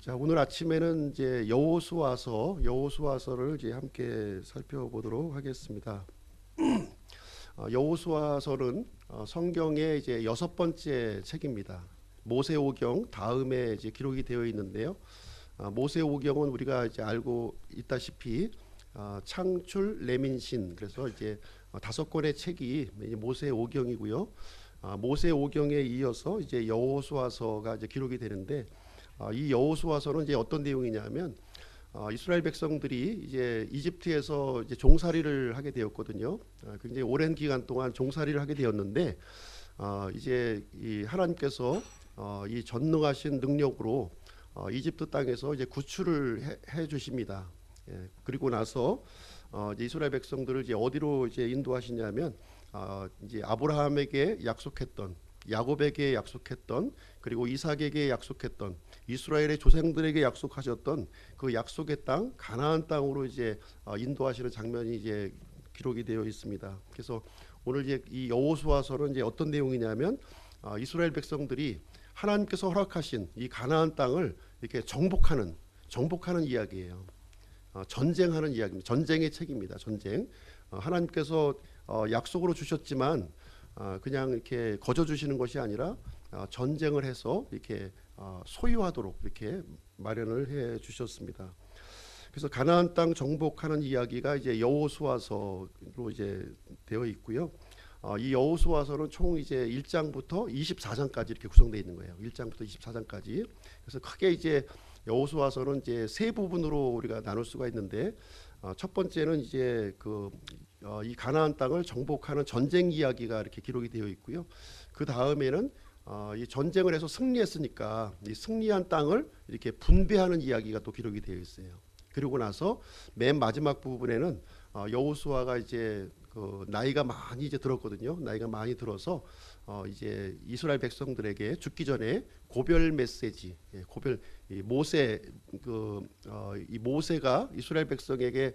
자, 오늘 아침에는 이제 여호수아서를 이제 함께 살펴보도록 하겠습니다. 여호수아서는 성경의 이제 여섯 번째 책입니다. 모세오경 다음에 이제 기록이 되어 있는데요. 모세오경은 우리가 이제 알고 있다시피 창출, 레민신, 그래서 이제 다섯 권의 책이 모세오경이고요. 모세오경에 이어서 이제 여호수아서가 이제 기록이 되는데, 이 여호수아서는 이제 어떤 내용이냐면, 이스라엘 백성들이 이제 이집트에서 이제 종살이를 하게 되었거든요. 굉장히 오랜 기간 동안 종살이를 하게 되었는데, 이제 이 하나님께서 이 전능하신 능력으로 이집트 땅에서 이제 구출을 해 주십니다. 예, 그리고 나서 이제 이스라엘 백성들을 이제 어디로 이제 인도하시냐면, 이제 아브라함에게 약속했던, 야곱에게 약속했던, 그리고 이삭에게 약속했던, 이스라엘의 조상들에게 약속하셨던 그 약속의 땅 가나안 땅으로 이제 인도하시는 장면이 이제 기록이 되어 있습니다. 그래서 오늘 이제 이 여호수아서는 이제 어떤 내용이냐면, 이스라엘 백성들이 하나님께서 허락하신 이 가나안 땅을 이렇게 정복하는 이야기예요. 전쟁하는 이야기입니다. 전쟁의 책입니다. 전쟁. 하나님께서 약속으로 주셨지만 그냥 이렇게 거저 주시는 것이 아니라 전쟁을 해서 이렇게 소유하도록 이렇게 마련을 해 주셨습니다. 그래서 가나안 땅 정복하는 이야기가 이제 여호수아서로 이제 되어 있고요. 이 여호수아서는 총 이제 1장부터 24장까지 이렇게 구성되어 있는 거예요. 1장부터 24장까지. 그래서 크게 이제 여호수아서는 이제 세 부분으로 우리가 나눌 수가 있는데, 첫 번째는 이제 이 가나안 땅을 정복하는 전쟁 이야기가 이렇게 기록이 되어 있고요. 그 다음에는 이 전쟁을 해서 승리했으니까 이 승리한 땅을 이렇게 분배하는 이야기가 또 기록이 되어 있어요. 그리고 나서 맨 마지막 부분에는 여호수아가 이제 나이가 많이 이제 들었거든요. 나이가 많이 들어서 이제 이스라엘 백성들에게 죽기 전에 고별 메시지, 이 모세가 이스라엘 백성에게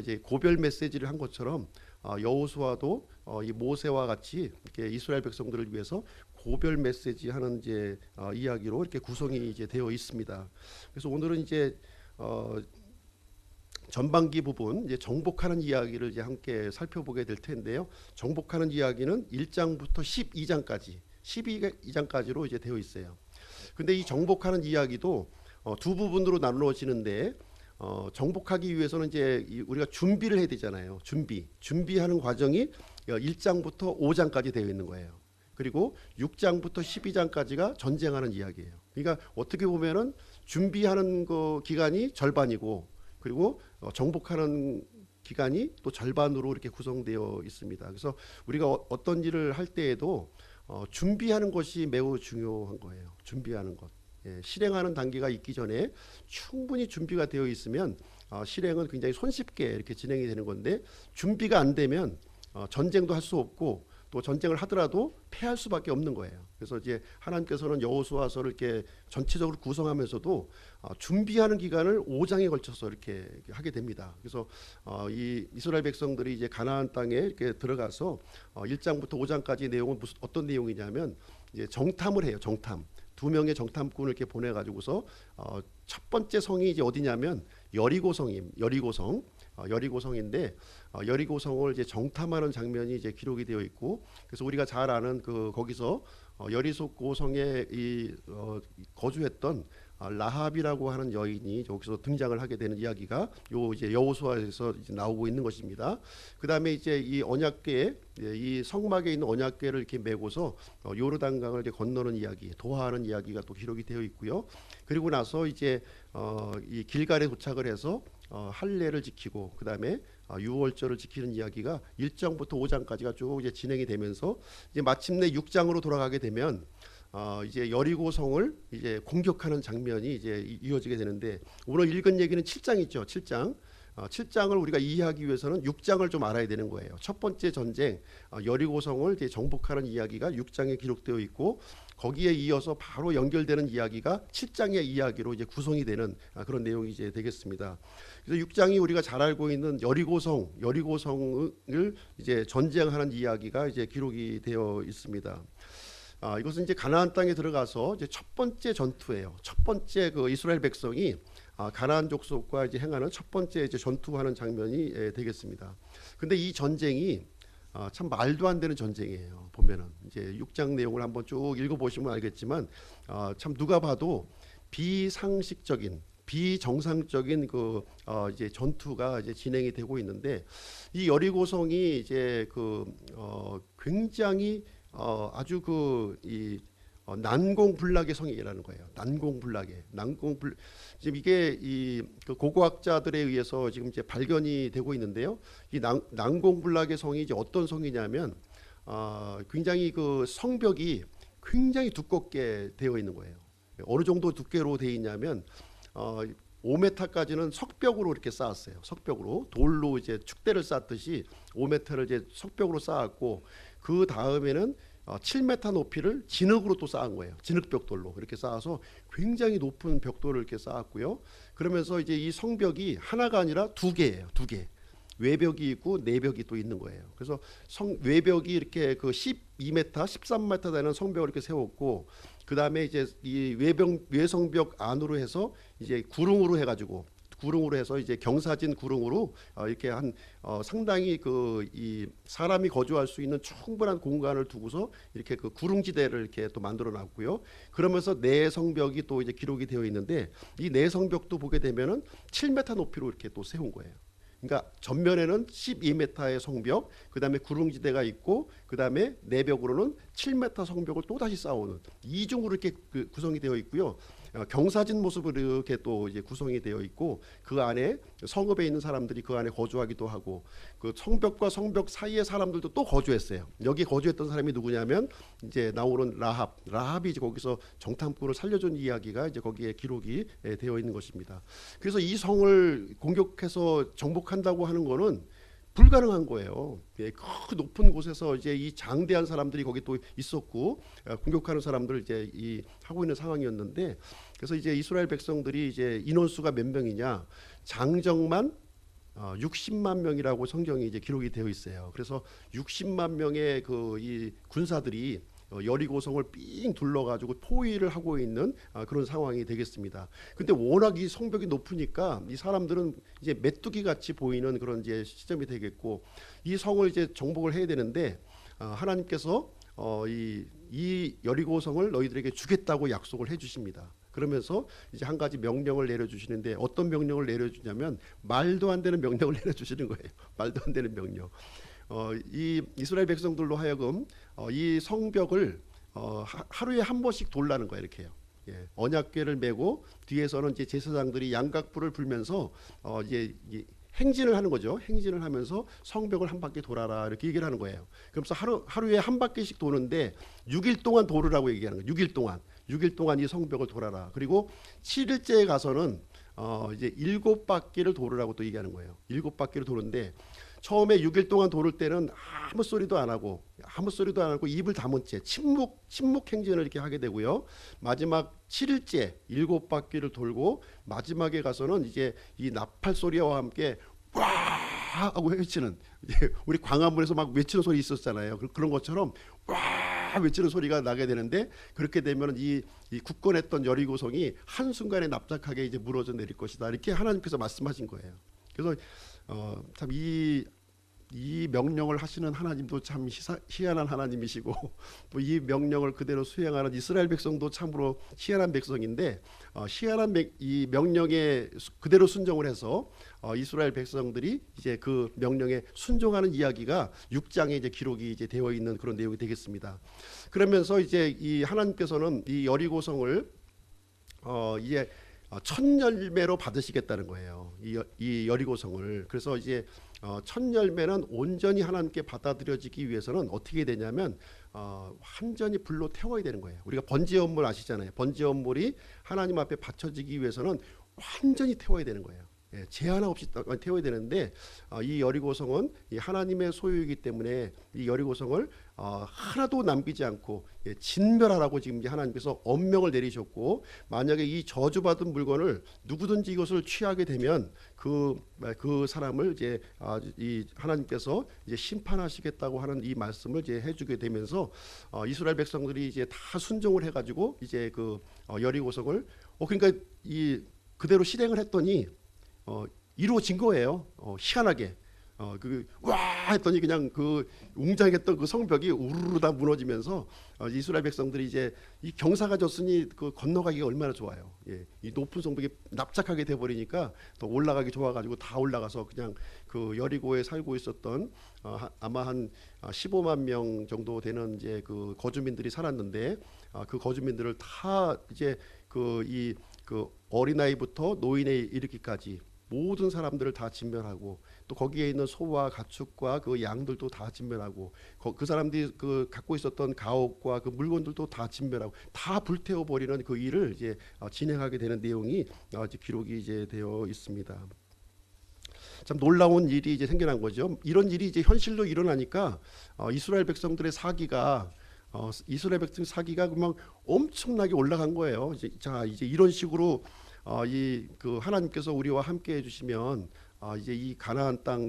이제 고별 메시지를 한 것처럼, 여호수아도 이 모세와 같이 이렇게 이스라엘 백성들을 위해서 고별 메시지 하는 이제 이야기로 이렇게 구성이 이제 되어 있습니다. 그래서 오늘은 이제 전반기 부분 이제 정복하는 이야기를 이제 함께 살펴보게 될 텐데요. 정복하는 이야기는 1장부터 12장까지로 이제 되어 있어요. 근데 이 정복하는 이야기도 두 부분으로 나누어지는데, 정복하기 위해서는 이제 우리가 준비를 해야 되잖아요. 준비하는 과정이 1장부터 5장까지 되어 있는 거예요. 그리고 6장부터 12장까지가 전쟁하는 이야기예요. 그러니까 어떻게 보면은 준비하는 그 기간이 절반이고, 그리고 정복하는 기간이 또 절반으로 이렇게 구성되어 있습니다. 그래서 우리가 어떤 일을 할 때에도 준비하는 것이 매우 중요한 거예요. 준비하는 것. 예, 실행하는 단계가 있기 전에 충분히 준비가 되어 있으면 실행은 굉장히 손쉽게 이렇게 진행이 되는 건데, 준비가 안 되면 전쟁도 할 수 없고, 또 전쟁을 하더라도 패할 수밖에 없는 거예요. 그래서 이제 하나님께서는 여호수아서를 이렇게 전체적으로 구성하면서도 준비하는 기간을 5장에 걸쳐서 이렇게 하게 됩니다. 그래서 이 이스라엘 백성들이 이제 가나안 땅에 이렇게 들어가서 1장부터 5장까지 내용은 어떤 내용이냐면, 이제 정탐을 해요. 정탐. 두 명의 정탐꾼을 이렇게 보내 가지고서 첫 번째 성이 이제 어디냐면 여리고성인데, 여리고성을 이제 정탐하는 장면이 이제 기록이 되어 있고, 그래서 우리가 잘 아는 거기서 여리고성에 거주했던 라합이라고 하는 여인이 여기서 등장을 하게 되는 이야기가 이제 여호수아에서 이제 나오고 있는 것입니다. 그다음에 이제 이 언약궤, 이 성막에 있는 언약궤를 이렇게 메고서 요르단강을 이제 건너는 이야기, 도하하는 이야기가 또 기록이 되어 있고요. 그리고 나서 이제 이 길갈에 도착을 해서 할례를 지키고, 그다음에 유월절을 지키는 이야기가 1장부터 5장까지가 쭉 이제 진행이 되면서, 이제 마침내 6장으로 돌아가게 되면 이제 여리고성을 이제 공격하는 장면이 이제 이어지게 되는데, 오늘 읽은 얘기는 7장이죠. 7장. 7장을 우리가 이해하기 위해서는 6장을 좀 알아야 되는 거예요. 첫 번째 전쟁, 여리고성을 이제 정복하는 이야기가 6장에 기록되어 있고, 거기에 이어서 바로 연결되는 이야기가 7장의 이야기로 이제 구성이 되는 그런 내용이 이제 되겠습니다. 그래서 6장이 우리가 잘 알고 있는 여리고성을 이제 전쟁하는 이야기가 이제 기록이 되어 있습니다. 이것은 이제 가나안 땅에 들어가서 이제 첫 번째 전투예요. 첫 번째 그 이스라엘 백성이 가나안 족속과 이제 행하는 첫 번째 이제 전투하는 장면이 되겠습니다. 근데 이 전쟁이 참 말도 안 되는 전쟁이에요. 보면은 이제 6장 내용을 한번 쭉 읽어보시면 알겠지만 참 누가 봐도 비상식적인 비정상적인 그 이제 전투가 이제 진행이 되고 있는데 이 여리고성이 이제 그 굉장히 아주 그이 난공불락의 성이라는 거예요. 난공불락의 지금 이게 이그 고고학자들에 의해서 지금 이제 발견이 되고 있는데요. 이 난공불락의 성이 이제 어떤 성이냐면 굉장히 그 성벽이 굉장히 두껍게 되어 있는 거예요. 어느 정도 두께로 되어 있냐면 5m까지는 석벽으로 이렇게 쌓았어요. 석벽으로 돌로 이제 축대를 쌓듯이 5m를 이제 석벽으로 쌓았고 그 다음에는 7m 높이를 진흙으로 또 쌓은 거예요. 진흙벽돌로 이렇게 쌓아서 굉장히 높은 벽돌을 이렇게 쌓았고요. 그러면서 이제 이 성벽이 하나가 아니라 두 개예요. 두 개. 외벽이 있고 내벽이 또 있는 거예요. 그래서 외벽이 이렇게 그 12m, 13m 되는 성벽을 이렇게 세웠고 그 다음에 이제 이 외성벽 안으로 해서 이제 구릉으로 해서 이제 경사진 구릉으로 이렇게 한 상당히 그 이 사람이 거주할 수 있는 충분한 공간을 두고서 이렇게 그 구릉지대를 이렇게 또 만들어 놨고요. 그러면서 내성벽이 또 이제 기록이 되어 있는데 이 내성벽도 보게 되면은 7m 높이로 이렇게 또 세운 거예요. 그러니까 전면에는 12m의 성벽, 그다음에 구릉지대가 있고, 그다음에 내벽으로는 7m 성벽을 또 다시 쌓아오는 이중으로 이렇게 구성이 되어 있고요. 경사진 모습으로 이렇게 또 이제 구성이 되어 있고 그 안에 성읍에 있는 사람들이 그 안에 거주하기도 하고 그 성벽과 성벽 사이의 사람들도 또 거주했어요. 여기 거주했던 사람이 누구냐면 이제 나오는 라합이 이제 거기서 정탐꾼을 살려준 이야기가 이제 거기에 기록이 되어 있는 것입니다. 그래서 이 성을 공격해서 정복한다고 하는 거는 불가능한 거예요. 그 높은 곳에서 이제 이 장대한 사람들이 거기 또 있었고 공격하는 사람들 이제 이 하고 있는 상황이었는데 그래서 이제 이스라엘 백성들이 이제 인원수가 몇 명이냐 장정만 60만 명이라고 성경이 이제 기록이 되어 있어요. 그래서 60만 명의 그 이 군사들이 여리고성을 삥 둘러가지고 포위를 하고 있는 그런 상황이 되겠습니다. 근데 워낙 이 성벽이 높으니까 이 사람들은 이제 메뚜기 같이 보이는 그런 이제 시점이 되겠고 이 성을 이제 정복을 해야 되는데 하나님께서 이 여리고성을 너희들에게 주겠다고 약속을 해주십니다. 그러면서 이제 한 가지 명령을 내려주시는데 어떤 명령을 내려주냐면 말도 안 되는 명령을 내려주시는 거예요. 말도 안 되는 명령. 이 이스라엘 백성들로 하여금 이 성벽을 하루에 한 번씩 돌라는 거예요. 이렇게요. 예, 언약궤를 메고 뒤에서는 이제 제사장들이 양각불을 불면서 이제 행진을 하는 거죠. 행진을 하면서 성벽을 한 바퀴 돌아라 이렇게 얘기를 하는 거예요. 그래서 하루에 한 바퀴씩 도는데 6일 동안 도르라고 얘기하는 거예요. 6일 동안 이 성벽을 돌아라. 그리고 7일째에 가서는 이제 7바퀴를 도르라고 또 얘기하는 거예요. 7바퀴를 도는데 처음에 6일 동안 도를 때는 아무 소리도 안 하고 입을 다문 채 침묵 행진을 이렇게 하게 되고요. 마지막 7일째 7바퀴를 돌고 마지막에 가서는 이제 이 나팔 소리와 함께 와 하고 외치는 우리 광화문에서 막 외치는 소리 있었잖아요. 그런 것처럼 와 외치는 소리가 나게 되는데 그렇게 되면 이 굳건했던 여리고성이 한순간에 납작하게 이제 무너져 내릴 것이다. 이렇게 하나님께서 말씀하신 거예요. 그래서 참 이 명령을 하시는 하나님도 참 희한한 하나님이시고 또 이 명령을 그대로 수행하는 이스라엘 백성도 참으로 희한한 백성인데 희한한 이 명령에 그대로 순종을 해서 이스라엘 백성들이 이제 그 명령에 순종하는 이야기가 6장에 이제 기록이 이제 되어 있는 그런 내용이 되겠습니다. 그러면서 이제 이 하나님께서는 이 여리고성을 이제 첫 열매로 받으시겠다는 거예요. 이 여리고성을. 그래서 이제 첫 열매는 온전히 하나님께 받아들여지기 위해서는 어떻게 되냐면 완전히 불로 태워야 되는 거예요. 우리가 번제연물 아시잖아요. 번제연물이 하나님 앞에 바쳐지기 위해서는 완전히 태워야 되는 거예요. 제한 없이 태워야 되는데 이 여리고성은 이 하나님의 소유이기 때문에 이 여리고성을 하나도 남기지 않고 진멸하라고 지금 이제 하나님께서 엄명을 내리셨고, 만약에 이 저주받은 물건을 누구든지 이것을 취하게 되면 그 사람을 이제 이 하나님께서 이제 심판하시겠다고 하는 이 말씀을 이제 해주게 되면서 이스라엘 백성들이 이제 다 순종을 해가지고 이제 그 여리고성을 그러니까 이 그대로 실행을 했더니 이루어진 거예요. 희한하게 와 했더니 그냥 그 웅장했던 그 성벽이 우르르 다 무너지면서 이스라엘 백성들이 이제 이 경사가 졌으니 그 건너가기가 얼마나 좋아요. 이 높은 성벽이 납작하게 돼 버리니까 더 올라가기 좋아가지고 다 올라가서 그냥 그 여리고에 살고 있었던 아마 한 15만 명 정도 되는 이제 그 거주민들이 살았는데, 그 거주민들을 다 이제 그 어린아이부터 노인에 이르기까지 모든 사람들을 다 진멸하고, 또 거기에 있는 소와 가축과 그 양들도 다 진멸하고, 그 사람들이 그 갖고 있었던 가옥과 그 물건들도 다 진멸하고 다 불태워 버리는 그 일을 이제 진행하게 되는 내용이 이제 기록이 이제 되어 있습니다. 참 놀라운 일이 이제 생겨난 거죠. 이런 일이 이제 현실로 일어나니까 이스라엘 백성들의 사기가 그냥 엄청나게 올라간 거예요. 이제 이런 식으로 이 그 하나님께서 우리와 함께 해주시면 이제 이 가나안 땅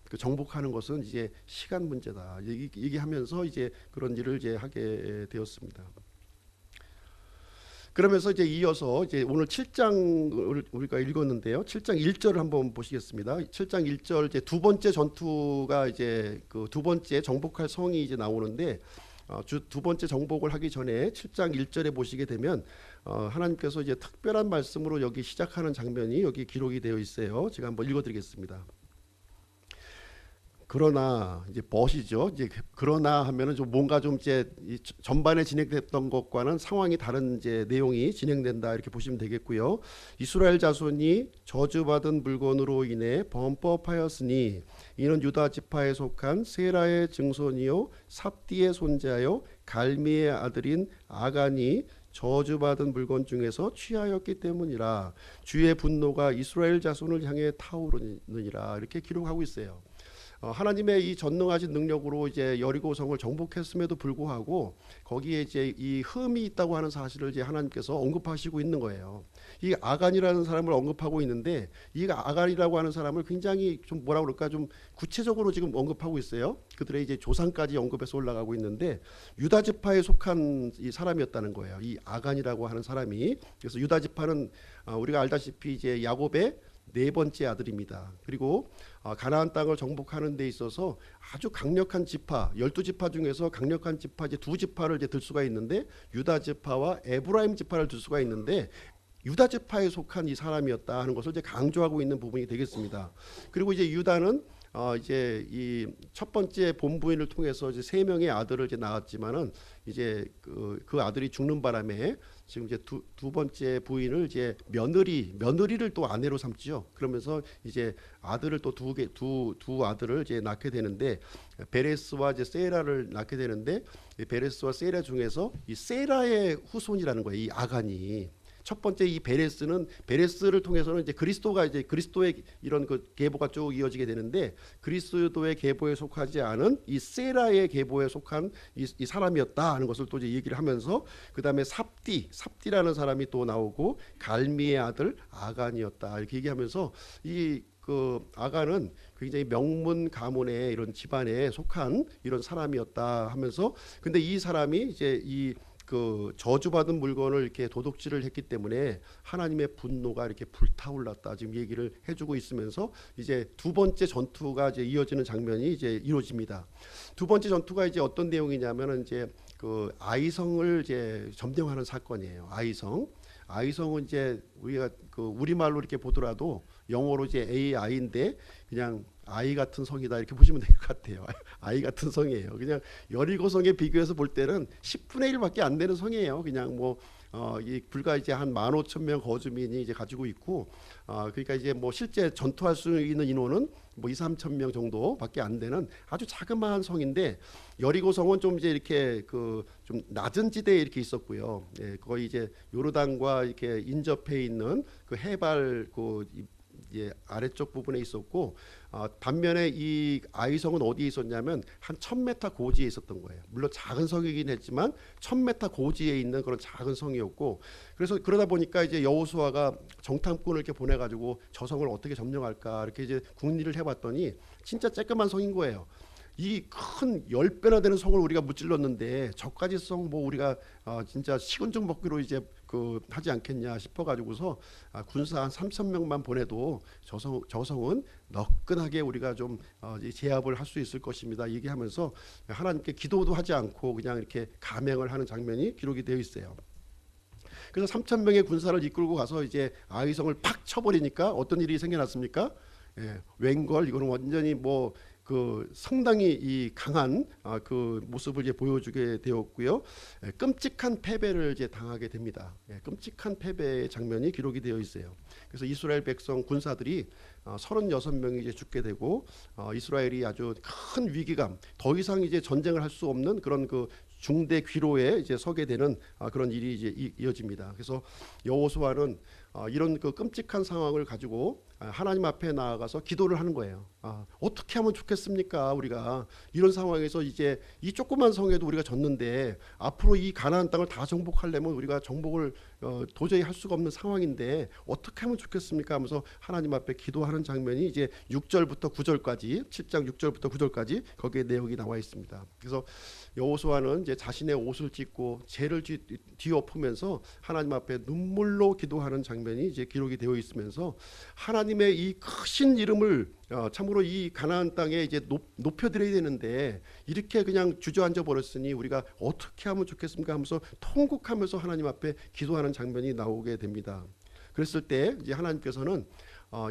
그 정복하는 것은 이제 시간 문제다. 얘기하면서 이제 그런 일을 이제 하게 되었습니다. 그러면서 이제 이어서 이제 오늘 7장을 우리가 읽었는데요. 7장 1절을 한번 보시겠습니다. 7장 1절 이제 두 번째 전투가 이제 그 두 번째 정복할 성이 이제 나오는데, 두 번째 정복을 하기 전에 7장 1절에 보시게 되면 하나님께서 이제 특별한 말씀으로 여기 시작하는 장면이 여기 기록이 되어 있어요. 제가 한번 읽어드리겠습니다. 그러나 이제 벗이죠. 이제 그러나 하면은 좀 뭔가 좀 이제 전반에 진행됐던 것과는 상황이 다른 이제 내용이 진행된다 이렇게 보시면 되겠고요. 이스라엘 자손이 저주받은 물건으로 인해 범법하였으니 이는 유다 지파에 속한 세라의 증손이요 삽디의 손자요 갈미의 아들인 아간이 저주받은 물건 중에서 취하였기 때문이라. 주의 분노가 이스라엘 자손을 향해 타오르느니라. 이렇게 기록하고 있어요. 하나님의 이 전능하신 능력으로 이제 여리고성을 정복했음에도 불구하고 거기에 이제 이 흠이 있다고 하는 사실을 이제 하나님께서 언급하시고 있는 거예요. 이 아간이라는 사람을 언급하고 있는데, 이 아간이라고 하는 사람을 굉장히 좀 뭐라 그럴까 좀 구체적으로 지금 언급하고 있어요. 그들의 이제 조상까지 언급해서 올라가고 있는데, 유다 지파에 속한 이 사람이었다는 거예요. 이 아간이라고 하는 사람이. 그래서 유다 지파는 우리가 알다시피 이제 야곱의 네 번째 아들입니다. 그리고 가나안 땅을 정복하는 데 있어서 아주 강력한 지파, 12지파 중에서 강력한 지파 이제 두 지파를 이제 들 수가 있는데, 유다 지파와 에브라임 지파를 들 수가 있는데, 유다 지파에 속한 이 사람이었다 하는 것을 이제 강조하고 있는 부분이 되겠습니다. 그리고 이제 유다는 이제 이 첫 번째 본부인을 통해서 이제 세 명의 아들을 이제 낳았지만은 이제 그 아들이 죽는 바람에 지금 이제 두 번째 부인을 이제 며느리를 또 아내로 삼지요. 그러면서 이제 아들을 또 두 아들을 이제 낳게 되는데, 베레스와 이제 세라를 낳게 되는데, 베레스와 세라 중에서 이 세라의 후손이라는 거예요. 이 아간이. 첫 번째 이 베레스를 통해서는 이제 그리스도의 이런 그 계보가 쭉 이어지게 되는데, 그리스도의 계보에 속하지 않은 이 세라의 계보에 속한 이 사람이었다 하는 것을 또 이제 얘기를 하면서, 그 다음에 삽디라는 사람이 또 나오고, 갈미의 아들 아간이었다 이렇게 얘기하면서 그 아간은 굉장히 명문 가문의 이런 집안에 속한 이런 사람이었다 하면서, 근데 이 사람이 이제 그 저주받은 물건을 이렇게 도둑질을 했기 때문에 하나님의 분노가 이렇게 불타올랐다 지금 얘기를 해주고 있으면서, 이제 두 번째 전투가 이제 이어지는 장면이 이제 이루어집니다. 두 번째 전투가 이제 어떤 내용이냐면은 이제 그 아이성을 이제 점령하는 사건이에요. 아이성은 이제 우리가 그 우리말로 이렇게 보더라도 영어로 이제 AI인데 그냥 아이 같은 성이다 이렇게 보시면 될 것 같아요. 아이 같은 성이에요. 그냥 여리고성에 비교해서 볼 때는 10분의 1밖에 안 되는 성이에요. 그냥 이 불과 이제 한 15,000명 거주민이 이제 가지고 있고, 그러니까 이제 뭐 실제 전투할 수 있는 인원은 뭐 2-3천 명 정도밖에 안 되는 아주 자그마한 성인데, 여리고성은 좀 이제 이렇게 그 좀 낮은 지대에 이렇게 있었고요. 거의 이제 요르단과 이렇게 인접해 있는 그 해발 예, 아래쪽 부분에 있었고 반면에 이 아이성은 어디에 있었냐면 한 1000m 고지에 있었던 거예요. 물론 작은 성이긴 했지만 1000m 고지에 있는 그런 작은 성이었고 그래서 그러다 보니까 이제 여호수아가 정탐꾼을 이렇게 보내가지고 저 성을 어떻게 점령할까 이렇게 이제 궁리를 해봤더니 진짜 쬐끄만 성인 거예요. 이 큰 10배나 되는 성을 우리가 무찔렀는데 저까지 성 뭐 우리가 진짜 식은죽 먹기로 이제 그 하지 않겠냐 싶어가지고서 군사 한 3,000명만 보내도 저성은 너끈하게 우리가 좀 제압을 할 수 있을 것입니다. 얘기하면서 하나님께 기도도 하지 않고 그냥 이렇게 감행을 하는 장면이 기록이 되어 있어요. 그래서 3,000명의 군사를 이끌고 가서 이제 아이성을 팍 쳐버리니까 어떤 일이 생겨났습니까? 예, 웬걸 이거는 완전히 뭐 그 상당히 이 강한 그 모습을 이제 보여주게 되었고요. 예, 끔찍한 패배를 이제 당하게 됩니다. 예, 끔찍한 패배의 장면이 기록이 되어 있어요. 그래서 이스라엘 백성 군사들이 36명이 이제 죽게 되고 이스라엘이 아주 큰 위기감, 더 이상 이제 전쟁을 할 수 없는 그런 그 중대 귀로에 이제 서게 되는 그런 일이 이제 이어집니다. 그래서 여호수아는 이런 그 끔찍한 상황을 가지고 하나님 앞에 나아가서 기도를 하는 거예요. 어떻게 하면 좋겠습니까? 우리가 이런 상황에서 이제 이 조그만 성에도 우리가 졌는데 앞으로 이 가나안 땅을 다 정복하려면 우리가 정복을 도저히 할 수가 없는 상황인데 어떻게 하면 좋겠습니까? 하면서 하나님 앞에 기도하는 장면이 이제 6절부터 9절까지 7장 6절부터 9절까지 거기에 내용이 나와 있습니다. 그래서 여호수아는 이제 자신의 옷을 찢고 죄를 뒤엎으면서 하나님 앞에 눈물로 기도하는 장면이 이제 기록이 되어 있으면서 하나님의 이 크신 이름을 참으로 이 가나안 땅에 이제 높여드려야 되는데 이렇게 그냥 주저앉아 버렸으니 우리가 어떻게 하면 좋겠습니까? 하면서 통곡하면서 하나님 앞에 기도하는 장면이 나오게 됩니다. 그랬을 때 이제 하나님께서는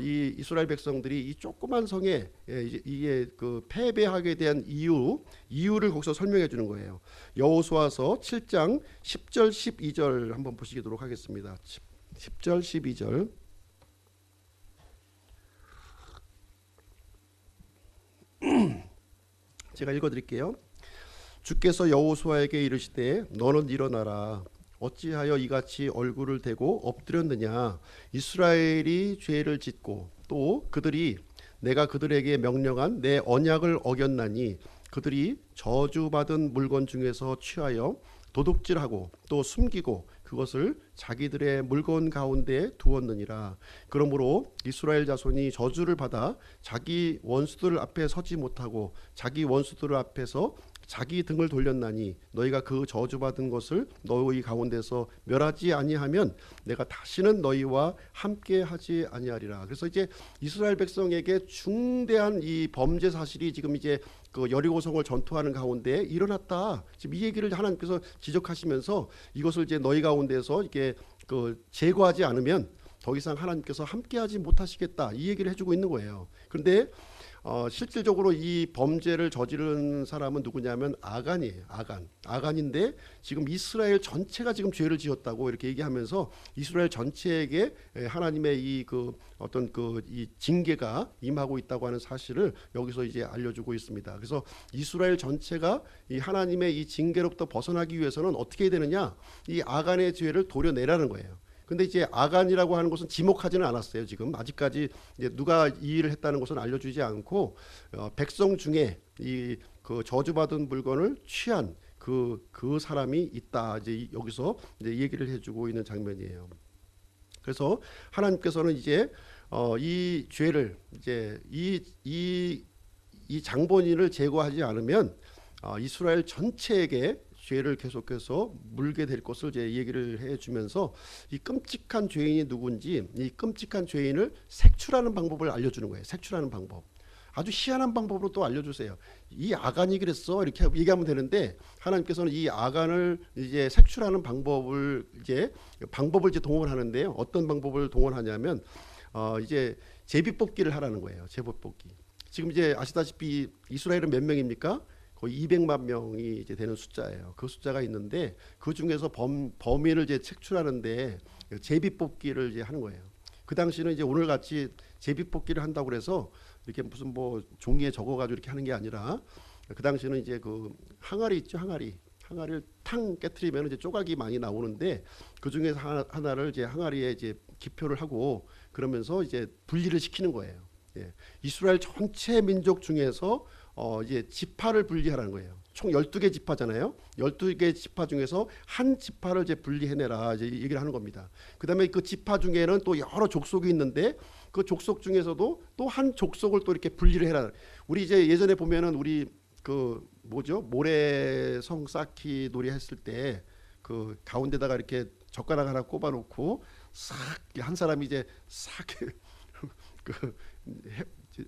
이 이스라엘 백성들이 이 조그만 성에 이게 그 패배하게 대한 이유를 거기서 설명해 주는 거예요. 여호수아서 7장 10절 12절 한번 보시도록 하겠습니다. 10절 12절 제가 읽어드릴게요. 주께서 여호수아에게 이르시되 너는 일어나라. 어찌하여 이같이 얼굴을 대고 엎드렸느냐. 이스라엘이 죄를 짓고 또 그들이 내가 그들에게 명령한 내 언약을 어겼나니 그들이 저주받은 물건 중에서 취하여 도둑질하고 또 숨기고 그것을 자기들의 물건 가운데 두었느니라. 그러므로 이스라엘 자손이 저주를 받아 자기 원수들 앞에 서지 못하고 자기 원수들 앞에서 자기 등을 돌렸나니 너희가 그 저주받은 것을 너희 가운데서 멸하지 아니하면 내가 다시는 너희와 함께하지 아니하리라. 그래서 이제 이스라엘 백성에게 중대한 이 범죄 사실이 지금 이제 그 여리고성을 전투하는 가운데 일어났다. 지금 이 얘기를 하나님께서 지적하시면서 이것을 이제 너희 가운데서 이게 그 제거하지 않으면 더 이상 하나님께서 함께하지 못하시겠다. 이 얘기를 해주고 있는 거예요. 그런데 실질적으로 이 범죄를 저지른 사람은 누구냐면 아간이에요. 아간인데 지금 이스라엘 전체가 지금 죄를 지었다고 이렇게 얘기하면서 이스라엘 전체에게 하나님의 이 그 어떤 그 이 징계가 임하고 있다고 하는 사실을 여기서 이제 알려주고 있습니다. 그래서 이스라엘 전체가 이 하나님의 이 징계로부터 벗어나기 위해서는 어떻게 해야 되느냐? 이 아간의 죄를 도려내라는 거예요. 근데 이제 아간이라고 하는 것은 지목하지는 않았어요. 지금 아직까지 이제 누가 이 일을 했다는 것은 알려주지 않고 백성 중에 이 그 저주받은 물건을 취한 그 사람이 있다. 이제 여기서 이제 얘기를 해주고 있는 장면이에요. 그래서 하나님께서는 이제 이 죄를 이제 이 장본인을 제거하지 않으면 이스라엘 전체에게 죄를 계속해서 물게 될 것을 이제 얘기를 해주면서 이 끔찍한 죄인이 누군지 이 끔찍한 죄인을 색출하는 방법을 알려주는 거예요. 색출하는 방법. 아주 희한한 방법으로 또 알려주세요. 이 아간이 그랬어 이렇게 얘기하면 되는데 하나님께서는 이 아간을 이제 색출하는 방법을 이제 동원하는데요. 어떤 방법을 동원하냐면 이제 제비뽑기를 하라는 거예요. 제비뽑기. 지금 이제 아시다시피 이스라엘은 몇 명입니까? 거의 200만 명이 이제 되는 숫자예요. 그 숫자가 있는데 그 중에서 범인을 이제 색출하는데 제비뽑기를 이제 하는 거예요. 그 당시는 이제 오늘 같이 제비뽑기를 한다고 그래서 이렇게 무슨 뭐 종이에 적어가지고 이렇게 하는 게 아니라 그 당시는 이제 그 항아리 있죠, 항아리를 탕 깨트리면 이제 조각이 많이 나오는데 그 중에서 하나를 이제 항아리에 이제 기표를 하고 그러면서 이제 분리를 시키는 거예요. 예. 이스라엘 전체 민족 중에서 이제 지파를 분리하라는 거예요. 총 12개 지파잖아요. 12개 지파 중에서 한 지파를 이제 분리해내라 이제 얘기를 하는 겁니다. 그다음에 그 지파 중에는 또 여러 족속이 있는데 그 족속 중에서도 또 한 족속을 또 이렇게 분리를 해라. 우리 이제 예전에 보면은 우리 그 뭐죠? 모래성 쌓기 놀이 했을 때 그 가운데다가 이렇게 젓가락 하나 꼽아 놓고 싹 한 사람이 이제 싹 그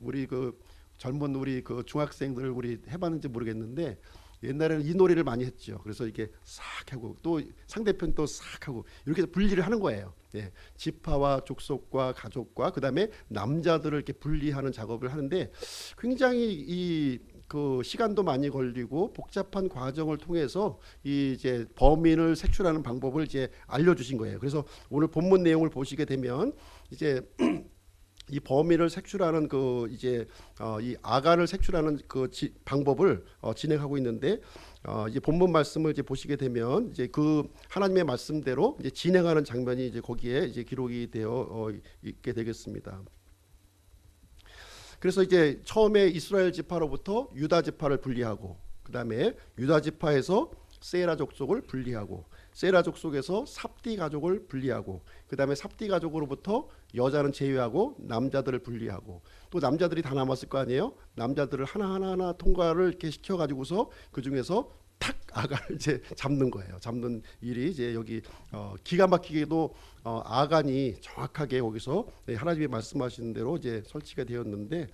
우리 그 젊은 우리 그 중학생들 우리 해봤는지 모르겠는데 옛날에는 이 놀이를 많이 했죠. 그래서 이렇게 싹 하고 또 상대편 또 싹 하고 이렇게 해서 분리를 하는 거예요. 예. 지파와 족속과 가족과 그다음에 남자들을 이렇게 분리하는 작업을 하는데 굉장히 이 그 시간도 많이 걸리고 복잡한 과정을 통해서 이 이제 범인을 색출하는 방법을 이제 알려주신 거예요. 그래서 오늘 본문 내용을 보시게 되면 이제 이 범인을 색출하는 그 이제 이 아간을 색출하는 그 방법을 진행하고 있는데 이제 본문 말씀을 이제 보시게 되면 이제 그 하나님의 말씀대로 이제 진행하는 장면이 이제 거기에 이제 기록이 되어 있게 되겠습니다. 그래서 이제 처음에 이스라엘 지파로부터 유다 지파를 분리하고 그다음에 유다 지파에서 세라 족속을 분리하고 세라 족속에서 삽디 가족을 분리하고 그다음에 삽디 가족으로부터 여자는 제외하고 남자들을 분리하고 또 남자들이 다 남았을 거 아니에요. 남자들을 하나하나 통과를 이렇게 시켜 가지고서 그 중에서 탁 아간을 이제 잡는 거예요. 잡는 일이 이제 여기 기가 막히게도 아간이 정확하게 여기서 하나님이 말씀하시는 대로 이제 설치가 되었는데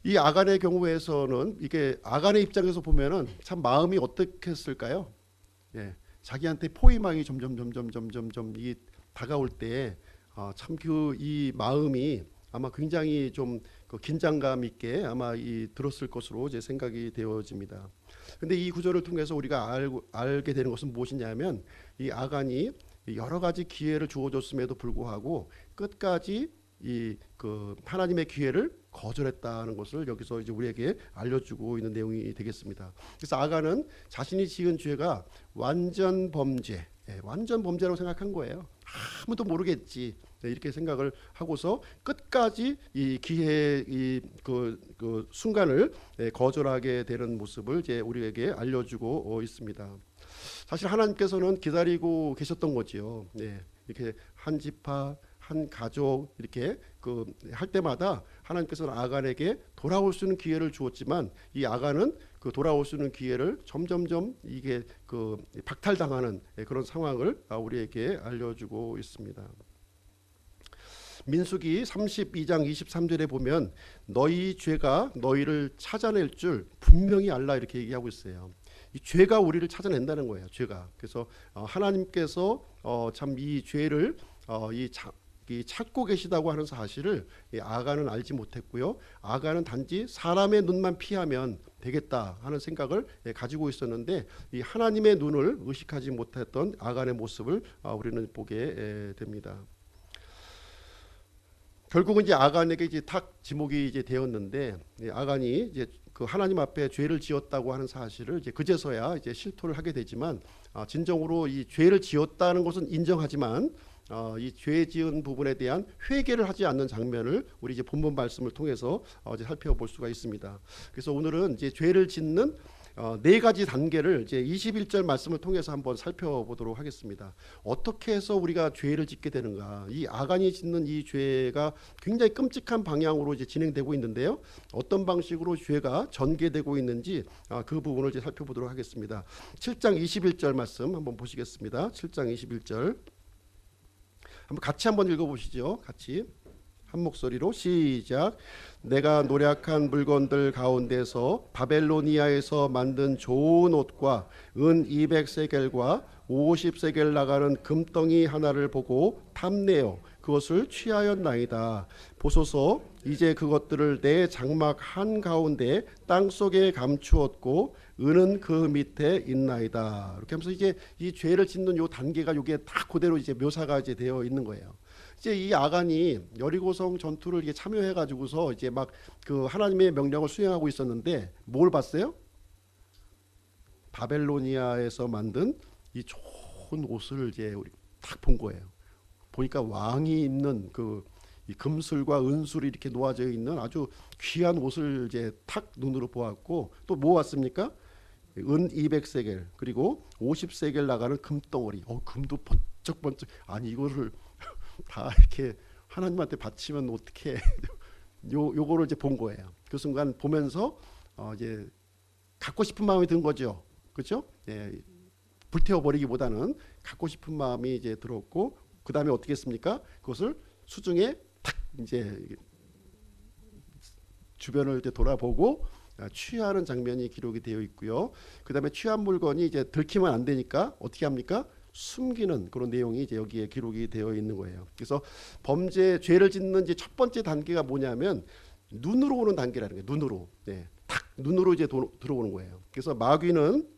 이 아간의 경우에서는 이게 아간의 입장에서 보면은 참 마음이 어떻겠을까요? 예, 자기한테 포위망이 점점 이 다가올 때 참 그 이 마음이 아마 굉장히 좀 그 긴장감 있게 아마 이 들었을 것으로 제 생각이 되어집니다. 근데 이 구절을 통해서 우리가 알게 되는 것은 무엇이냐면 이 아간이 여러 가지 기회를 주어줬음에도 불구하고 끝까지 이 그 하나님의 기회를 거절했다는 것을 여기서 이제 우리에게 알려주고 있는 내용이 되겠습니다. 그래서 아간은 자신이 지은 죄가 완전 범죄, 완전 범죄라고 생각한 거예요. 아무도 모르겠지. 이렇게 생각을 하고서 끝까지 이 기회 그 순간을 거절하게 되는 모습을 이제 우리에게 알려주고 있습니다. 사실 하나님께서는 기다리고 계셨던 거지요. 이렇게 한 지파 한 가족 이렇게 그 할 때마다 하나님께서는 아간에게 돌아올 수 있는 기회를 주었지만 이 아간은 그 돌아올 수 있는 기회를 점점점 이게 그 박탈당하는 그런 상황을 우리에게 알려주고 있습니다. 민수기 32장 23절에 보면 너희 죄가 너희를 찾아낼 줄 분명히 알라 이렇게 얘기하고 있어요. 이 죄가 우리를 찾아낸다는 거예요. 죄가. 그래서 하나님께서 참 이 죄를 이 찾고 계시다고 하는 사실을 아간은 알지 못했고요. 아간은 단지 사람의 눈만 피하면 되겠다 하는 생각을 가지고 있었는데 이 하나님의 눈을 의식하지 못했던 아간의 모습을 우리는 보게 됩니다. 결국은 이제 아간에게 이제 탁 지목이 이제 되었는데 아간이 이제 그 하나님 앞에 죄를 지었다고 하는 사실을 이제 그제서야 이제 실토를 하게 되지만 진정으로 이 죄를 지었다는 것은 인정하지만 이 죄 지은 부분에 대한 회개를 하지 않는 장면을 우리 이제 본문 말씀을 통해서 이제 살펴볼 수가 있습니다. 그래서 오늘은 이제 죄를 짓는 네 가지 단계를 이제 21절 말씀을 통해서 한번 살펴보도록 하겠습니다. 어떻게 해서 우리가 죄를 짓게 되는가? 이 아간이 짓는 이 죄가 굉장히 끔찍한 방향으로 이제 진행되고 있는데요. 어떤 방식으로 죄가 전개되고 있는지 그 부분을 이제 살펴보도록 하겠습니다. 7장 21절 말씀 한번 보시겠습니다. 7장 21절 한번 같이 한번 읽어보시죠. 같이 한 목소리로 시작. 내가 노력한 물건들 가운데서 바벨로니아에서 만든 좋은 옷과 은 200세겔과 50세겔 나가는 금덩이 하나를 보고 탐내어 그것을 취하였나이다. 보소서 이제 그것들을 내 장막 한가운데 땅속에 감추었고 은은 그 밑에 있나이다. 이렇게 하면서 이제 이 죄를 짓는 요 단계가 요게 다 그대로 이제 묘사가 이제 되어 있는 거예요. 이제 이 아간이 여리고성 전투를 이게 참여해 가지고서 이제 막 그 하나님의 명령을 수행하고 있었는데 뭘 봤어요? 바벨로니아에서 만든 이 좋은 옷을 이제 우리 딱 본 거예요. 보니까 왕이 입는 이 금술과 은술이 이렇게 놓아져 있는 아주 귀한 옷을 이제 탁 눈으로 보았고, 또 뭐 왔습니까? 은 200세겔 그리고 50세겔 나가는 금덩어리. 금도 번쩍번쩍. 아니 이거를 다 이렇게 하나님한테 바치면 어떻게 요거를 이제 본 거예요. 그 순간 보면서 이제 갖고 싶은 마음이 든 거죠. 그렇죠? 예, 불태워 버리기보다는 갖고 싶은 마음이 이제 들었고, 그 다음에 어떻게 했습니까? 그것을 수중에 탁 이제 주변을 이제 돌아보고 취하는 장면이 기록이 되어 있고요. 그 다음에 취한 물건이 이제 들키면 안 되니까 어떻게 합니까? 숨기는 그런 내용이 이제 여기에 기록이 되어 있는 거예요. 그래서 죄를 짓는 이제 첫 번째 단계가 뭐냐면 눈으로 오는 단계라는 거예요. 눈으로, 네, 탁 눈으로 이제 들어오는 거예요. 그래서 마귀는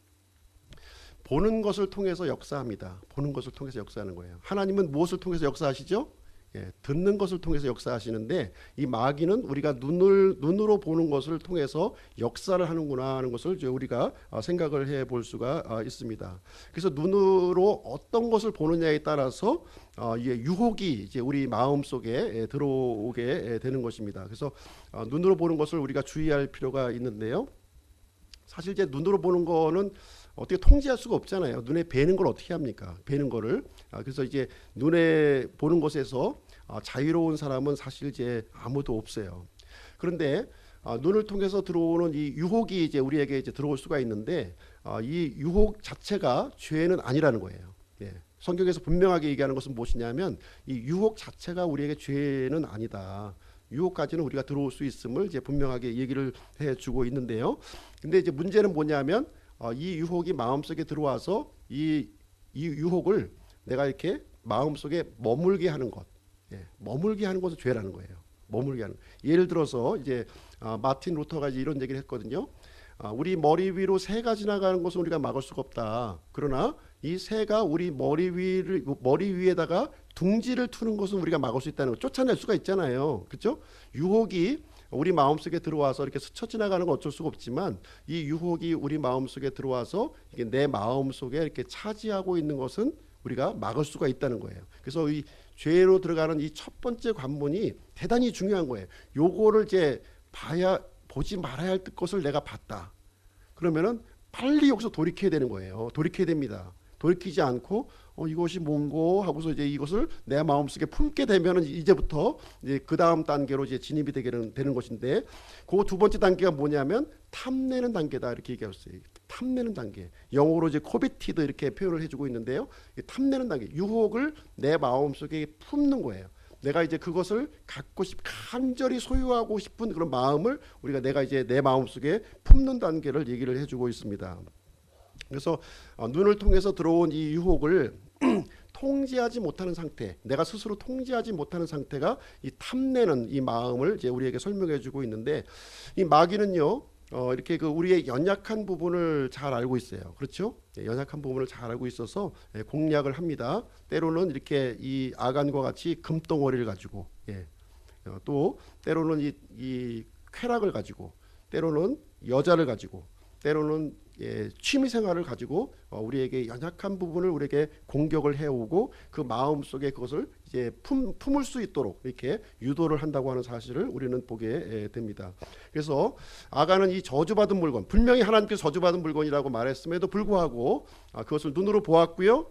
보는 것을 통해서 역사합니다. 보는 것을 통해서 역사하는 거예요. 하나님은 무엇을 통해서 역사하시죠? 예, 듣는 것을 통해서 역사하시는데, 이 마귀는 우리가 눈으로 보는 것을 통해서 역사를 하는구나 하는 것을 이제 우리가 생각을 해볼 수가 있습니다. 그래서 눈으로 어떤 것을 보느냐에 따라서 유혹이 이제 우리 마음 속에 들어오게 되는 것입니다. 그래서 눈으로 보는 것을 우리가 주의할 필요가 있는데요. 사실 이제 눈으로 보는 거는 어떻게 통제할 수가 없잖아요. 눈에 뵈는 걸 어떻게 합니까? 뵈는 거를. 그래서 이제 눈에 보는 것에서 자유로운 사람은 사실 이제 아무도 없어요. 그런데 눈을 통해서 들어오는 이 유혹이 이제 우리에게 이제 들어올 수가 있는데, 이 유혹 자체가 죄는 아니라는 거예요. 예. 성경에서 분명하게 얘기하는 것은 무엇이냐면 이 유혹 자체가 우리에게 죄는 아니다. 유혹까지는 우리가 들어올 수 있음을 이제 분명하게 얘기를 해주고 있는데요. 근데 이제 문제는 뭐냐면 이 유혹이 마음속에 들어와서 이 유혹을 내가 이렇게 마음속에 머물게 하는 것, 예, 머물게 하는 것은 죄라는 거예요. 머물게 하는. 예를 들어서 이제 마틴 루터가 이런 얘기를 했거든요. 우리 머리 위로 새가 지나가는 것은 우리가 막을 수가 없다. 그러나 이 새가 우리 머리 위에다가 둥지를 트는 것은 우리가 막을 수 있다는 거, 쫓아낼 수가 있잖아요. 그렇죠? 유혹이 우리 마음속에 들어와서 이렇게 스쳐 지나가는 건 어쩔 수가 없지만, 이 유혹이 우리 마음속에 들어와서 이게 내 마음속에 이렇게 차지하고 있는 것은 우리가 막을 수가 있다는 거예요. 그래서 이 죄로 들어가는 이 첫 번째 관문이 대단히 중요한 거예요. 요거를 이제 보지 말아야 할 것을 내가 봤다. 그러면은 빨리 여기서 돌이켜야 되는 거예요. 돌이켜야 됩니다. 돌이키지 않고 이것이 뭔고 하고서 이제 이것을 내 마음속에 품게 되면은 이제부터 이제 그 다음 단계로 이제 진입이 되는 것인데, 그 두 번째 단계가 뭐냐면 탐내는 단계다 이렇게 얘기했어요. 탐내는 단계. 영어로 이제 코비티드 이렇게 표현을 해주고 있는데요. 탐내는 단계. 유혹을 내 마음속에 품는 거예요. 내가 이제 그것을 간절히 소유하고 싶은 그런 마음을 내가 이제 내 마음속에 품는 단계를 얘기를 해주고 있습니다. 그래서 눈을 통해서 들어온 이 유혹을 통제하지 못하는 상태, 내가 스스로 통제하지 못하는 상태가 이 탐내는 이 마음을 이제 우리에게 설명해주고 있는데, 이 마귀는요 이렇게 우리의 연약한 부분을 잘 알고 있어요. 그렇죠? 연약한 부분을 잘 알고 있어서 공략을 합니다. 때로는 이렇게 이 아간과 같이 금덩어리를 가지고, 또 때로는 이 쾌락을 가지고, 때로는 여자를 가지고, 때로는 취미생활을 가지고 우리에게 연약한 부분을 우리에게 공격을 해오고, 그 마음 속에 그것을 이제 품을 수 있도록 이렇게 유도를 한다고 하는 사실을 우리는 보게 됩니다. 그래서 아간은 이 저주받은 물건, 분명히 하나님께서 저주받은 물건이라고 말했음에도 불구하고 그것을 눈으로 보았고요,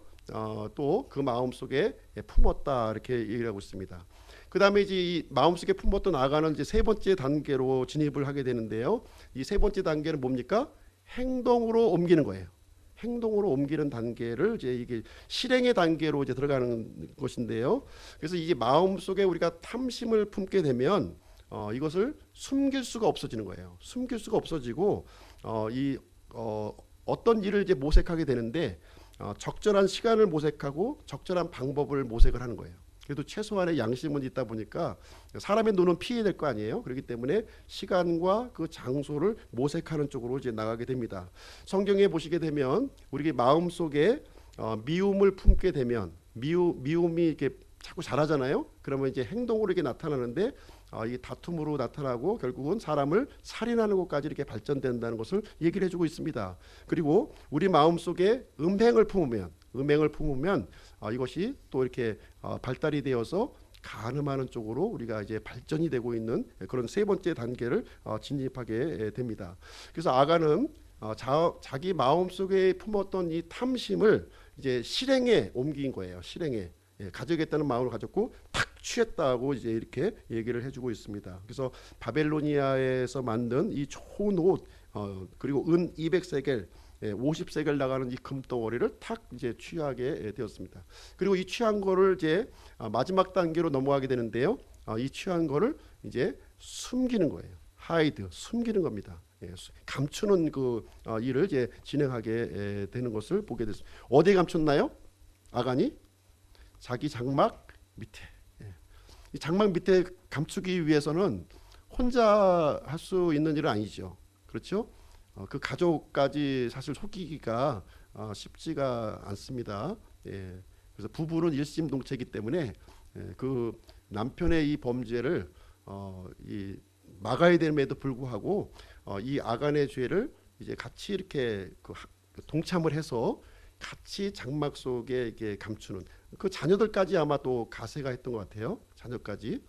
또 그 마음 속에 품었다 이렇게 얘기를 하고 있습니다. 그 다음에 이제 이 마음속에 품었던 아간은 이제 세 번째 단계로 진입을 하게 되는데요. 이 세 번째 단계는 뭡니까? 행동으로 옮기는 거예요. 행동으로 옮기는 단계를 이제 이게 실행의 단계로 이제 들어가는 것인데요. 그래서 이게 마음속에 우리가 탐심을 품게 되면 이것을 숨길 수가 없어지는 거예요. 숨길 수가 없어지고 어떤 일을 이제 모색하게 되는데 적절한 시간을 모색하고 적절한 방법을 모색을 하는 거예요. 그래도 최소한의 양심은 있다 보니까 사람의 눈은 피해야 될 거 아니에요. 그렇기 때문에 시간과 그 장소를 모색하는 쪽으로 이제 나가게 됩니다. 성경에 보시게 되면 우리 마음 속에 미움을 품게 되면 미움이 이렇게 자꾸 잘하잖아요. 그러면 이제 행동으로 이게 나타나는데 이 다툼으로 나타나고 결국은 사람을 살인하는 것까지 이렇게 발전된다는 것을 얘기를 해주고 있습니다. 그리고 우리 마음 속에 음행을 품으면 이것이 또 이렇게 발달이 되어서 간음하는 쪽으로 우리가 이제 발전이 되고 있는 그런 세 번째 단계를 진입하게 됩니다. 그래서 아간은 자기 마음 속에 품었던 이 탐심을 이제 실행에 옮긴 거예요. 실행에. 가져야겠다는 마음을 가졌고 탁 취했다고 이제 이렇게 얘기를 해주고 있습니다. 그래서 바벨로니아에서 만든 이 좋은 옷 그리고 은 200세겔 50세겔 나가는 이 금덩어리를 탁 이제 취하게 되었습니다. 그리고 이 취한 거를 이제 마지막 단계로 넘어가게 되는데요. 이 취한 거를 이제 숨기는 거예요. 하이드, 숨기는 겁니다. 감추는 그 일을 이제 진행하게 되는 것을 보게 됐습니다. 어디에 감췄나요? 아간이 자기 장막 밑에. 이 장막 밑에 감추기 위해서는 혼자 할 수 있는 일은 아니죠. 그렇죠? 그 가족까지 사실 속이기가 쉽지가 않습니다. 그래서 부부는 일심동체이기 때문에 그 남편의 이 범죄를 이 막아야 됨에도 불구하고 이 아간의 죄를 이제 같이 이렇게 동참을 해서 같이 장막 속에 이렇게 감추는 그 자녀들까지 아마 또 가세가 했던 것 같아요. 자녀까지.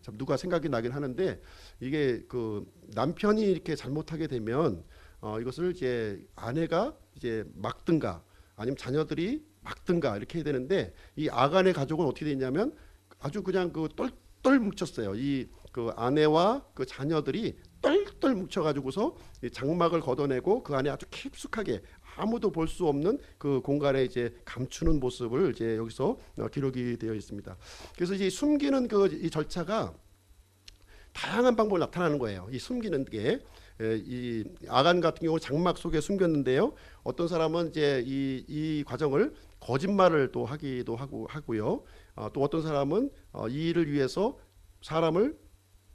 참 누가 생각이 나긴 하는데 이게 그 남편이 이렇게 잘못하게 되면 이것을 이제 아내가 이제 막든가 아니면 자녀들이 막든가 이렇게 해야 되는데 이 아간의 가족은 어떻게 됐냐면 아주 그냥 그 똘똘 뭉쳤어요. 이 그 아내와 그 자녀들이 똘똘 뭉쳐가지고서 장막을 걷어내고 그 안에 아주 깊숙하게 아무도 볼 수 없는 그 공간에 이제 감추는 모습을 이제 여기서 기록이 되어 있습니다. 그래서 이제 숨기는 그 이 절차가 다양한 방법으로 나타나는 거예요. 이 숨기는 게. 이 아간 같은 경우 장막 속에 숨겼는데요. 어떤 사람은 이제 이 과정을 거짓말을 또 하기도 하고요. 또 어떤 사람은 이 일을 위해서 사람을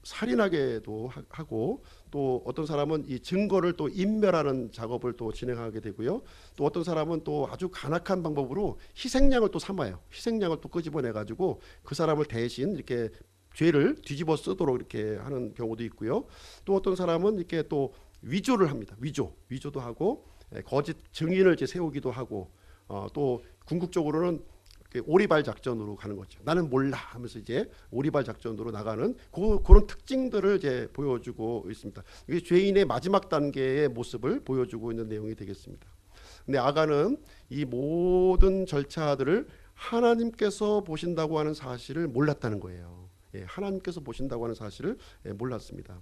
살인하게도 하고 또 어떤 사람은 이 증거를 또 인멸하는 작업을 또 진행하게 되고요. 또 어떤 사람은 또 아주 간악한 방법으로 희생양을 또 삼아요. 희생양을 또 끄집어내 가지고 그 사람을 대신 이렇게 죄를 뒤집어 쓰도록 이렇게 하는 경우도 있고요. 또 어떤 사람은 이렇게 또 위조를 합니다. 위조도 하고 거짓 증인을 이제 세우기도 하고 또 궁극적으로는 오리발 작전으로 가는 거죠. 나는 몰라 하면서 이제 오리발 작전으로 나가는 그런 특징들을 이제 보여주고 있습니다. 이게 죄인의 마지막 단계의 모습을 보여주고 있는 내용이 되겠습니다. 근데 아간은 이 모든 절차들을 하나님께서 보신다고 하는 사실을 몰랐다는 거예요. 하나님께서 보신다고 하는 사실을 몰랐습니다.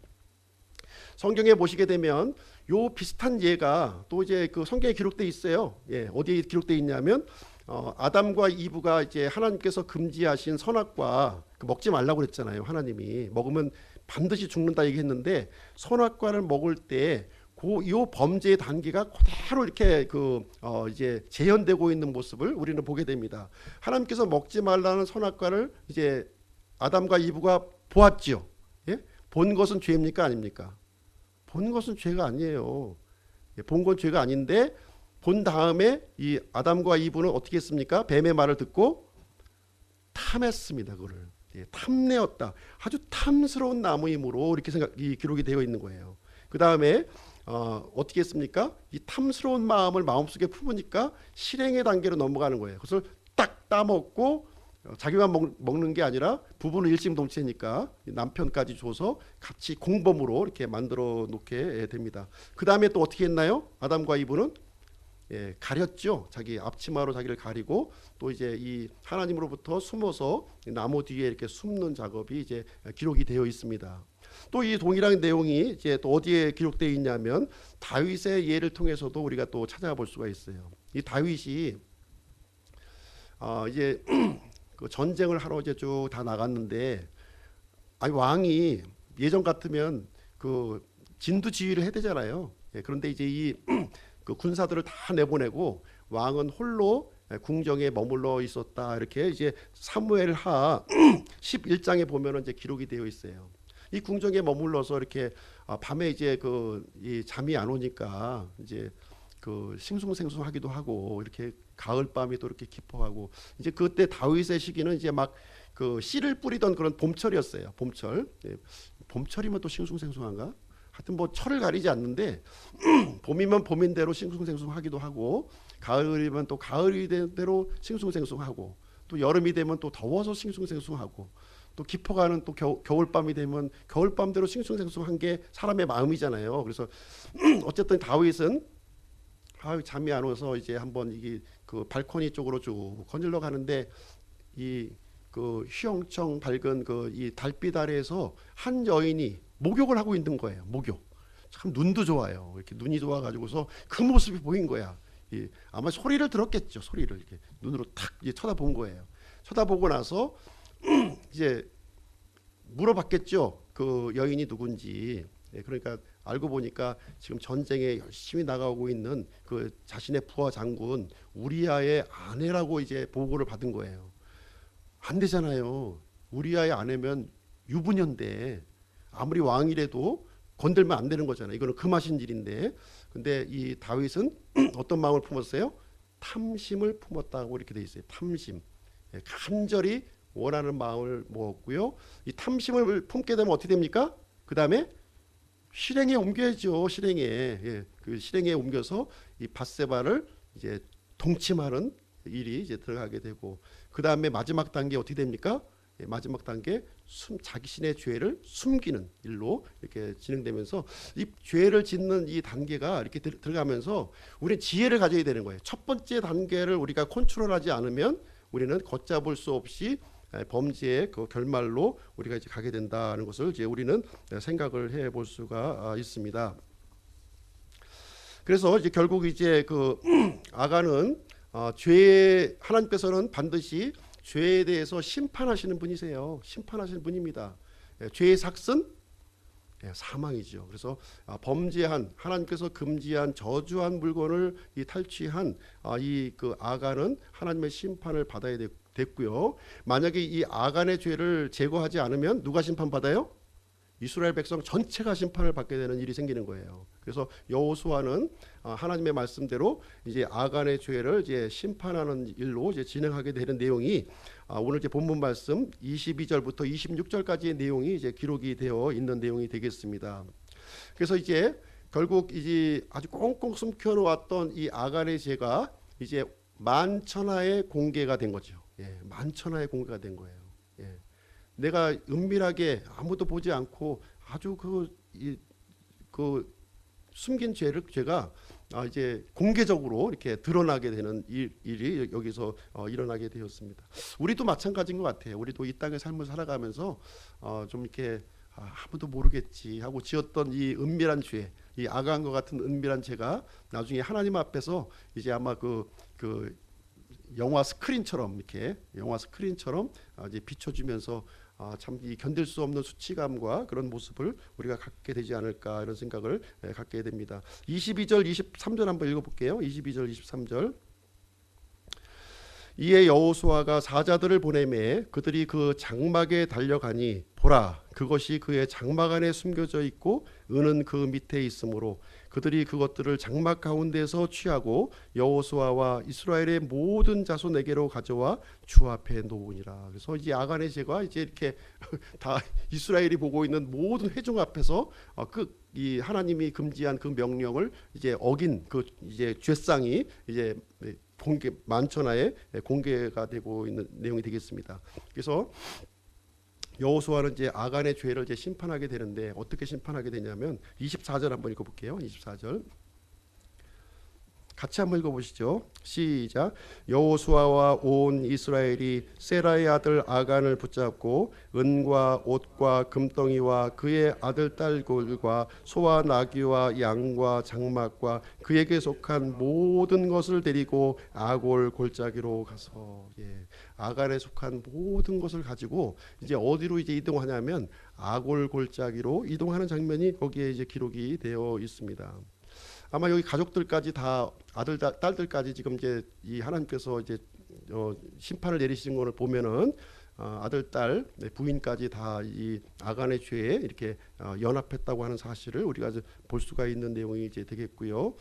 성경에 보시게 되면 요 비슷한 예가 또 이제 그 성경에 기록돼 있어요. 어디에 기록돼 있냐면 아담과 이브가 이제 하나님께서 금지하신 선악과 먹지 말라고 그랬잖아요. 하나님이 먹으면 반드시 죽는다 얘기했는데 선악과를 먹을 때 이 범죄의 단계가 그대로 이렇게 이제 재현되고 있는 모습을 우리는 보게 됩니다. 하나님께서 먹지 말라는 선악과를 이제 아담과 이브가 보았지요. 본 것은 죄입니까 아닙니까? 본 것은 죄가 아니에요. 본 건 죄가 아닌데 본 다음에 이 아담과 이브는 어떻게 했습니까? 뱀의 말을 듣고 탐했습니다. 그거를 탐내었다. 아주 탐스러운 나무이므로 이렇게 이 기록이 되어 있는 거예요. 그 다음에 어떻게 했습니까? 이 탐스러운 마음을 마음속에 품으니까 실행의 단계로 넘어가는 거예요. 그것을 딱 따먹고 자기만 먹는 게 아니라 부부는 일심동체니까 남편까지 줘서 같이 공범으로 이렇게 만들어 놓게 됩니다. 그 다음에 또 어떻게 했나요? 아담과 이브는 가렸죠. 자기 앞치마로 자기를 가리고 또 이제 이 하나님으로부터 숨어서 나무 뒤에 이렇게 숨는 작업이 이제 기록이 되어 있습니다. 또 이 동일한 내용이 이제 또 어디에 기록되어 있냐면 다윗의 예를 통해서도 우리가 또 찾아볼 수가 있어요. 이 다윗이 이제 그 전쟁을 하러 이제 쭉 다 나갔는데 왕이 예전 같으면 그 진두지휘를 해야 되잖아요. 그런데 이제 이 그 군사들을 다 내보내고 왕은 홀로 궁정에 머물러 있었다. 이렇게 이제 사무엘하 11장에 보면은 이제 기록이 되어 있어요. 이 궁정에 머물러서 이렇게 밤에 이제 이 잠이 안 오니까 이제 그 싱숭생숭하기도 하고 이렇게 가을 밤이 또 이렇게 깊어가고 이제 그때 다윗의 시기는 이제 막 그 씨를 뿌리던 그런 봄철이었어요. 봄철. 예. 봄철이면 또 싱숭생숭한가? 하여튼 뭐 철을 가리지 않는데 봄이면 봄인대로 싱숭생숭하기도 하고 가을이면 또 가을이대로 싱숭생숭하고 또 여름이 되면 또 더워서 싱숭생숭하고 또 깊어가는 또 겨울밤이 되면 겨울밤대로 싱숭생숭한 게 사람의 마음이잖아요. 그래서 어쨌든 다윗은 잠이 안 와서 이제 한번 이게 그 발코니 쪽으로 쭉 거닐러 가는데 이 그 휘영청 밝은 그 이 달빛 아래에서 한 여인이 목욕을 하고 있는 거예요. 목욕. 참 눈도 좋아요. 이렇게 눈이 좋아가지고서 그 모습이 보인 거야. 아마 소리를 들었겠죠. 소리를 이렇게 눈으로 탁 쳐다본 거예요. 쳐다보고 나서 이제 물어봤겠죠. 그 여인이 누군지. 그러니까 알고 보니까 지금 전쟁에 열심히 나가고 있는 그 자신의 부하 장군 우리아의 아내라고 이제 보고를 받은 거예요. 안 되잖아요. 우리아의 아내면 유부녀인데 아무리 왕이라도 건들면 안 되는 거잖아요. 이거는 금하신 일인데. 근데 이 다윗은 어떤 마음을 품었어요? 탐심을 품었다고 이렇게 돼 있어요. 탐심. 간절히 원하는 마음을 먹었고요. 이 탐심을 품게 되면 어떻게 됩니까? 그 다음에 실행에 옮겨야죠. 실행에. 예, 그 실행에 옮겨서 이 밧세바를 이제 동침하는 일이 이제 들어가게 되고 그 다음에 마지막 단계 어떻게 됩니까? 예, 마지막 단계 자기신의 죄를 숨기는 일로 이렇게 진행되면서 이 죄를 짓는 이 단계가 이렇게 들어가면서 우리는 지혜를 가져야 되는 거예요. 첫 번째 단계를 우리가 컨트롤하지 않으면 우리는 걷잡을 수 없이 범죄의 그 결말로 우리가 이제 가게 된다는 것을 이제 우리는 생각을 해볼 수가 있습니다. 그래서 이제 결국 이제 그 아간은 죄 하나님께서는 반드시 죄에 대해서 심판하시는 분이세요. 심판하시는 분입니다. 죄의 삭은 사망이죠. 그래서 범죄한 하나님께서 금지한 저주한 물건을 탈취한 이 그 아간은 하나님의 심판을 받아야 됐고요. 만약에 이 아간의 죄를 제거하지 않으면 누가 심판받아요? 이스라엘 백성 전체가 심판을 받게 되는 일이 생기는 거예요. 그래서 여호수아는 하나님의 말씀대로 이제 아간의 죄를 이제 심판하는 일로 이제 진행하게 되는 내용이 오늘 이제 본문 말씀 22절부터 26절까지의 내용이 이제 기록이 되어 있는 내용이 되겠습니다. 그래서 이제 결국 이제 아주 꽁꽁 숨겨놓았던 이 아간의 죄가 이제 만천하에 공개가 된 거죠. 예, 만천하에 공개가 된 거예요. 예. 내가 은밀하게 아무도 보지 않고 아주 그 숨긴 죄가 이제 공개적으로 이렇게 드러나게 되는 일이 여기서 일어나게 되었습니다. 우리도 마찬가지인 것 같아요. 우리도 이 땅의 삶을 살아가면서 좀 이렇게 아무도 모르겠지 하고 지었던 이 은밀한 죄, 이 아간과 같은 은밀한 죄가 나중에 하나님 앞에서 이제 아마 그 영화 스크린처럼 이렇게 이제 비춰주면서 참 이 견딜 수 없는 수치감과 그런 모습을 우리가 갖게 되지 않을까 이런 생각을 갖게 됩니다. 22절 23절 한번 읽어볼게요. 22절 23절 이에 여호수아가 사자들을 보내매 그들이 그 장막에 달려가니 보라 그것이 그의 장막 안에 숨겨져 있고 은은 그 밑에 있으므로 그들이 그것들을 장막 가운데서 취하고 여호수아와 이스라엘의 모든 자손에게로 가져와 주 앞에 놓으니라. 그래서 이제 아간의 죄가 이제 이렇게 다 이스라엘이 보고 있는 모든 회중 앞에서 이 하나님이 금지한 그 명령을 이제 어긴 그 이제 죄상이 이제 공개 만천하에 공개가 되고 있는 내용이 되겠습니다. 그래서 여호수아는 이제 아간의 죄를 이제 심판하게 되는데 어떻게 심판하게 되냐면 24절 한번 읽어볼게요. 24절 같이 한번 읽어보시죠. 시작. 여호수아와 온 이스라엘이 세라의 아들 아간을 붙잡고 은과 옷과 금덩이와 그의 아들 딸들과 소와 나귀와 양과 장막과 그에게 속한 모든 것을 데리고 아골 골짜기로 가서 아간에 속한 모든 것을 가지고 이제 어디로 이제 이동하냐면 아골 골짜기로 이동하는 장면이 거기에 이제 기록이 되어 있습니다. 아마 여기 가족들까지 다 아들 딸들까지 지금 이제 이 하나님께서 이제 심판을 내리시는 것을 보면은 아들 딸 부인까지 다 이 아간의 죄에 이렇게 연합했다고 하는 사실을 우리가 볼 수가 있는 내용이 이제 되겠고요.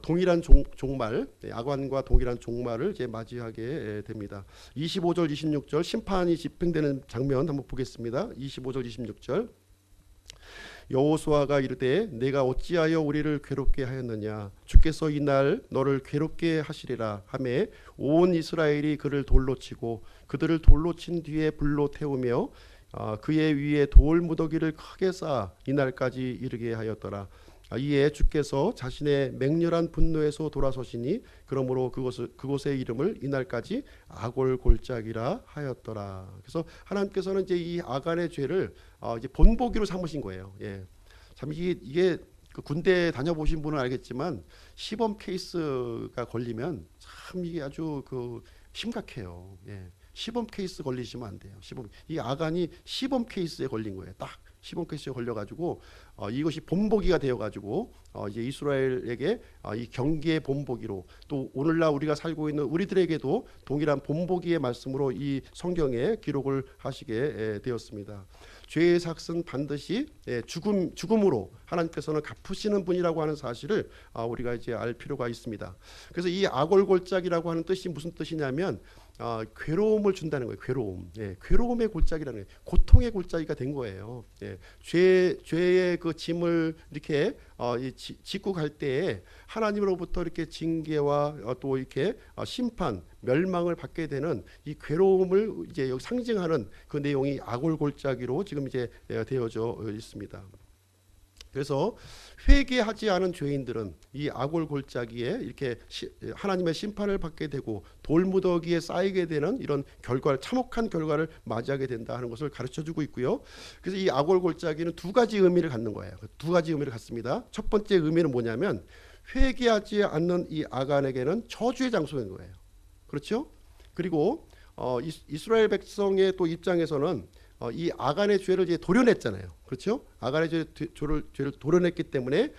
동일한 종말, 아관과 동일한 종말을 이제 맞이하게 됩니다. 25절, 26절 심판이 집행되는 장면 한번 보겠습니다. 25절, 26절. 여호수아가 이르되 내가 어찌하여 우리를 괴롭게 하였느냐 주께서 이날 너를 괴롭게 하시리라 하매 온 이스라엘이 그를 돌로 치고 그들을 돌로 친 뒤에 불로 태우며 그의 위에 돌 무더기를 크게 쌓아 이날까지 이르게 하였더라. 이에 주께서 자신의 맹렬한 분노에서 돌아서시니 그러므로 그곳의 이름을 이날까지 아골골짜기라 하였더라. 그래서 하나님께서는 이제 이 아간의 죄를 이제 본보기로 삼으신 거예요. 예. 참 이게 그 군대 다녀보신 분은 알겠지만 시범 케이스가 걸리면 참 이게 아주 그 심각해요. 예. 시범 케이스 걸리시면 안 돼요. 이 아간이 시범 케이스에 걸린 거예요. 딱 시범 케이스에 걸려가지고 이것이 본보기가 되어가지고 이제 이스라엘에게 이 경계의 본보기로 또 오늘날 우리가 살고 있는 우리들에게도 동일한 본보기의 말씀으로 이 성경에 기록을 하시게 되었습니다. 죄의 삭은 반드시 죽음으로 하나님께서는 갚으시는 분이라고 하는 사실을 우리가 이제 알 필요가 있습니다. 그래서 이 아골골짜기라고 하는 뜻이 무슨 뜻이냐면 괴로움을 준다는 거예요. 괴로움. 예, 괴로움의 골짜기라는 거예요. 고통의 골짜기가 된 거예요. 예, 죄의 그 짐을 이렇게 짓고 갈 때에 하나님으로부터 이렇게 징계와 또 이렇게 심판, 멸망을 받게 되는 이 괴로움을 이제 여기 상징하는 그 내용이 아골골짜기로 지금 이제 되어져 있습니다. 그래서 회개하지 않은 죄인들은 이 아골골짜기에 이렇게 하나님의 심판을 받게 되고 돌무더기에 쌓이게 되는 이런 결과를 참혹한 결과를 맞이하게 된다 하는 것을 가르쳐주고 있고요. 그래서 이 아골골짜기는 두 가지 의미를 갖는 거예요. 두 가지 의미를 갖습니다. 첫 번째 의미는 뭐냐면 회개하지 않는 이 아간에게는 저주의 장소인 거예요. 그렇죠? 그리고 이스라엘 백성의 또 입장에서는 이 아간의 죄를 이제 도려냈잖아요. 그렇죠? 아간의 죄를 도려냈기 때문에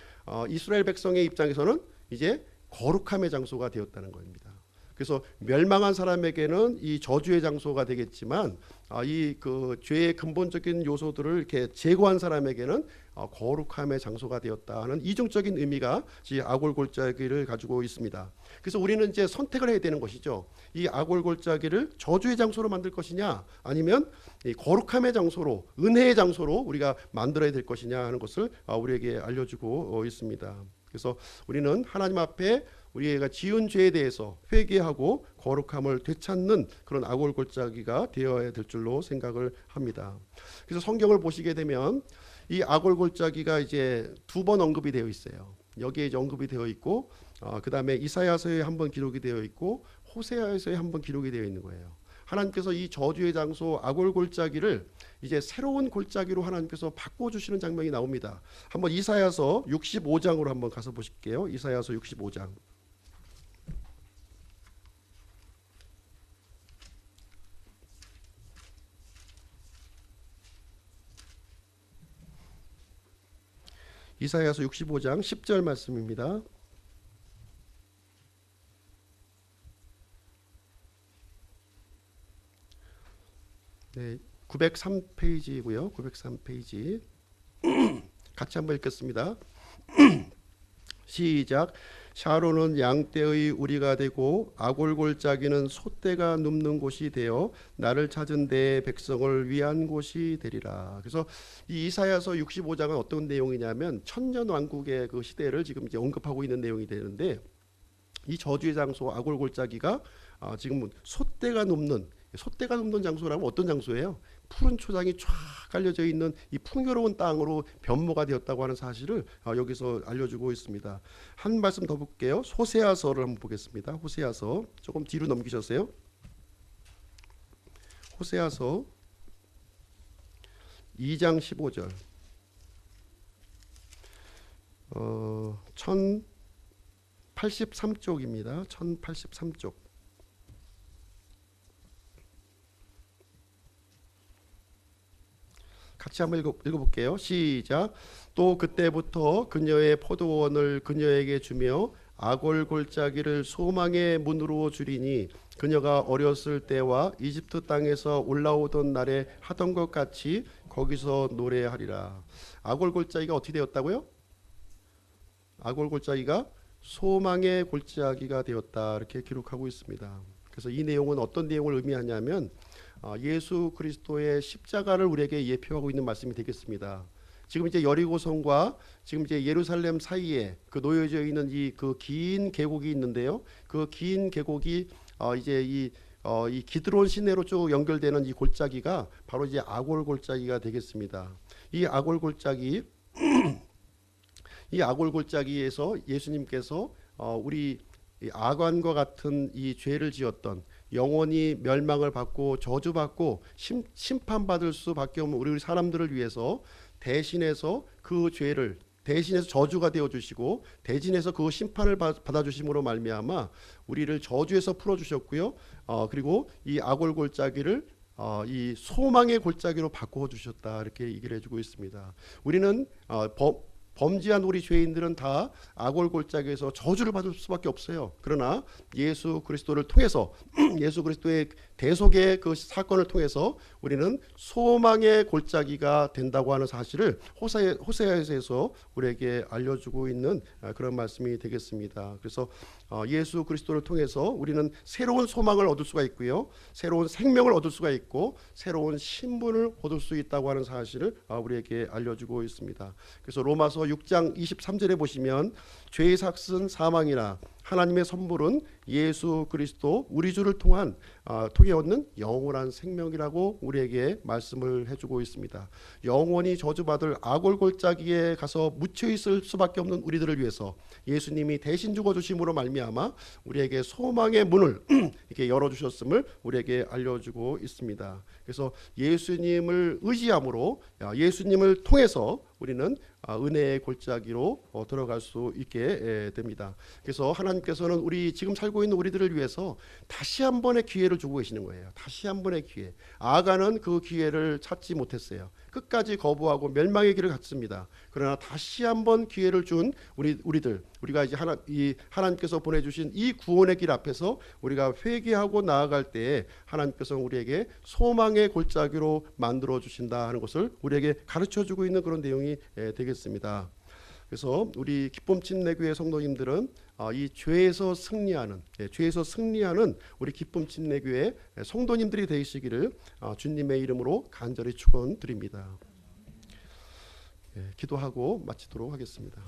이스라엘 백성의 입장에서는 이제 거룩함의 장소가 되었다는 겁니다. 그래서 멸망한 사람에게는 이 저주의 장소가 되겠지만 이 그 죄의 근본적인 요소들을 이렇게 제거한 사람에게는 거룩함의 장소가 되었다는 이중적인 의미가 이 아골골짜기를 가지고 있습니다. 그래서 우리는 이제 선택을 해야 되는 것이죠. 이 아골골짜기를 저주의 장소로 만들 것이냐 아니면 이 거룩함의 장소로 은혜의 장소로 우리가 만들어야 될 것이냐 하는 것을 우리에게 알려주고 있습니다. 그래서 우리는 하나님 앞에 우리가 지은 죄에 대해서 회개하고 거룩함을 되찾는 그런 아골골짜기가 되어야 될 줄로 생각을 합니다. 그래서 성경을 보시게 되면 이 아골골짜기가 이제 두 번 언급이 되어 있어요. 여기에 이제 언급이 되어 있고 그 다음에 이사야서에 한번 기록이 되어 있고 호세아서에 한번 기록이 되어 있는 거예요. 하나님께서 이 저주의 장소 아골골짜기를 이제 새로운 골짜기로 하나님께서 바꿔주시는 장면이 나옵니다. 한번 이사야서 65장으로 한번 가서 보실게요. 이사야서 65장. 이사야서 65장 10절 말씀입니다. 네, 903페이지고요. 903페이지 같이 한번 읽겠습니다. 시작. 샤론은 양떼의 우리가 되고 아골골짜기는 소떼가 눕는 곳이 되어 나를 찾은 내 백성을 위한 곳이 되리라. 그래서 이 이사야서 65장은 어떤 내용이냐면 천년왕국의 그 시대를 지금 이제 언급하고 있는 내용이 되는데 이 저주의 장소 아골골짜기가 지금 소떼가 눕는 장소라면 어떤 장소예요? 푸른 초장이 쫙 깔려져 있는 이 풍요로운 땅으로 변모가 되었다고 하는 사실을 여기서 알려주고 있습니다. 한 말씀 더 볼게요. 호세아서를 한번 보겠습니다. 호세아서 조금 뒤로 넘기셨어요. 호세아서 2장 15절 1083쪽입니다. 1083쪽 같이 한번 읽어볼게요. 시작. 또 그때부터 그녀의 포도원을 그녀에게 주며 아골골짜기를 소망의 문으로 주리니 그녀가 어렸을 때와 이집트 땅에서 올라오던 날에 하던 것 같이 거기서 노래하리라. 아골골짜기가 어떻게 되었다고요? 아골골짜기가 소망의 골짜기가 되었다 이렇게 기록하고 있습니다. 그래서 이 내용은 어떤 내용을 의미하냐면 예수 그리스도의 십자가를 우리에게 예표하고 있는 말씀이 되겠습니다. 지금 이제 여리고성과 지금 이제 예루살렘 사이에 그 놓여져 있는 이 그 긴 계곡이 있는데요. 그 긴 계곡이 이제 이 기드론 시내로 쭉 연결되는 이 골짜기가 바로 이제 아골 골짜기가 되겠습니다. 이 아골 골짜기 이 아골 골짜기에서 예수님께서 우리 이 아간과 같은 이 죄를 지었던 영원히 멸망을 받고 저주받고 심판받을 수밖에 없는 우리 사람들을 위해서 대신해서 그 죄를 대신해서 저주가 되어 주시고 대신해서 그 심판을 받아 주심으로 말미암아 우리를 저주에서 풀어 주셨고요. 그리고 이 아골 골짜기를 이 소망의 골짜기로 바꿔 주셨다 이렇게 얘기를 해주고 있습니다. 우리는 범죄한 우리 죄인들은 다 아골 골짜기에서 저주를 받을 수밖에 없어요. 그러나 예수 그리스도를 통해서 예수 그리스도의 대속의 그 사건을 통해서 우리는 소망의 골짜기가 된다고 하는 사실을 호세아에서 우리에게 알려주고 있는 그런 말씀이 되겠습니다. 그래서 예수 그리스도를 통해서 우리는 새로운 소망을 얻을 수가 있고요, 새로운 생명을 얻을 수가 있고 새로운 신분을 얻을 수 있다고 하는 사실을 우리에게 알려주고 있습니다. 그래서 로마서 6장 23절에 보시면 죄의 삭은 사망이나 하나님의 선물은 예수 그리스도 우리 주를 통해 얻는 영원한 생명이라고 우리에게 말씀을 해주고 있습니다. 영원히 저주받을 아골 골짜기에 가서 묻혀 있을 수밖에 없는 우리들을 위해서 예수님이 대신 죽어주심으로 말미암아 우리에게 소망의 문을 이렇게 열어주셨음을 우리에게 알려주고 있습니다. 그래서 예수님을 의지함으로 예수님을 통해서 우리는 은혜의 골짜기로 들어갈 수 있게 됩니다. 그래서 하나님께서는 우리 지금 살고 있는 우리들을 위해서 다시 한 번의 기회를 주고 계시는 거예요. 다시 한 번의 기회. 아가는 그 기회를 찾지 못했어요. 끝까지 거부하고 멸망의 길을 갔습니다. 그러나 다시 한 번 기회를 준 우리가 이제 하나님께서 보내주신 이 구원의 길 앞에서 우리가 회개하고 나아갈 때에 하나님께서는 우리에게 소망의 골짜기로 만들어 주신다 하는 것을 우리에게 가르쳐 주고 있는 그런 내용이 되겠습니다. 그래서 우리 기쁨 침례교회 성도님들은 이 죄에서 승리하는 우리 기쁨 침례교회 성도님들이 되시기를 주님의 이름으로 간절히 축원드립니다. 기도하고 마치도록 하겠습니다.